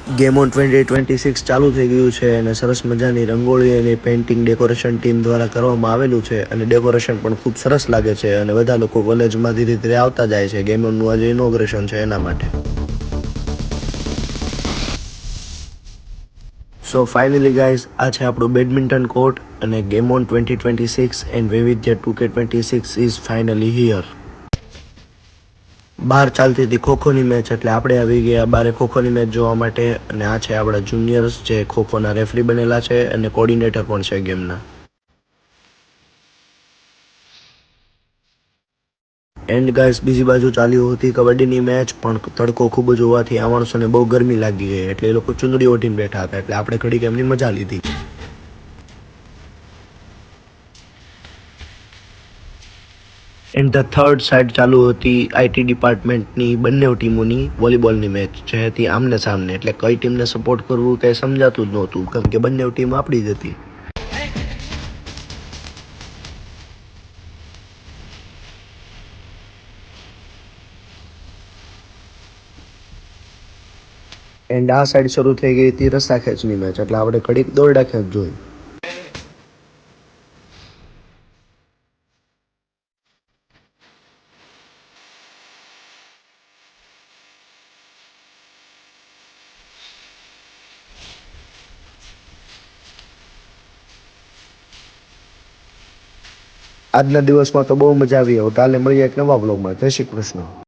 Game on 2026 ચાલુ થઈ ગયું છે અને સરસ મજાની રંગોળી અને પેઇન્ટિંગ ડેકોરેશન ટીમ દ્વારા કરવામાં આવેલું છે અને ડેકોરેશન પણ ખૂબ સરસ લાગે છે અને બધા લોકો કોલેજમાં ધીરે ધીરે આવતા જાય છે. ગેમ ઓનનું આજે ઇનોગ્રેશન છે એના માટે. સો ફાઇનલી ગાઈઝ, આ છે આપણું બેડમિન્ટન કોર્ટ અને ગેમ ઓન 2026 એન્ડ વૈવિધ્ય 2K26 ઇઝ ફાઇનલી હિયર. બહાર ચાલતી હતી ખોખોની મેચ એટલે આપણે આવી ગયા બારે ખોખોની મેચ જોવા માટે અને આ છે આપણા જુનિયર્સ જે ખોખોના રેફરી બનેલા છે અને કોર્ડિનેટર પણ છે ગેમના. એન્ડ ગાઈસ, બીજી બાજુ ચાલ્યું હતી કબડ્ડીની મેચ પણ તડકો ખૂબ જ હોવાથી આ માણસોને બહુ ગરમી લાગી ગઈ એટલે એ લોકો ચુંદડી ઓઢીને બેઠા હતા એટલે આપણે ઘડીક એમની મજા લીધી. એન્ડ ધ થર્ડ સાઇડ ચાલુ હતી આઈટી ડિપાર્ટમેન્ટની બંને ટીમોની વોલીબોલની મેચ જે હતી આમને સામને એટલે કઈ ટીમને સપોર્ટ કરવું કંઈ સમજાતું જ નહોતું કેમ કે બંને ટીમ આપણી જ હતી. એન્ડ આ સાઈડ શરૂ થઈ ગઈ હતી રસ્સા ખેંચની મેચ એટલે આપણે ઘડીક દોરડા ખેંચ જોઈ. આજના દિવસમાં તો બહુ મજા આવી. કાલે મળીએ એક નવા બ્લોગમાં. જય શ્રી કૃષ્ણ.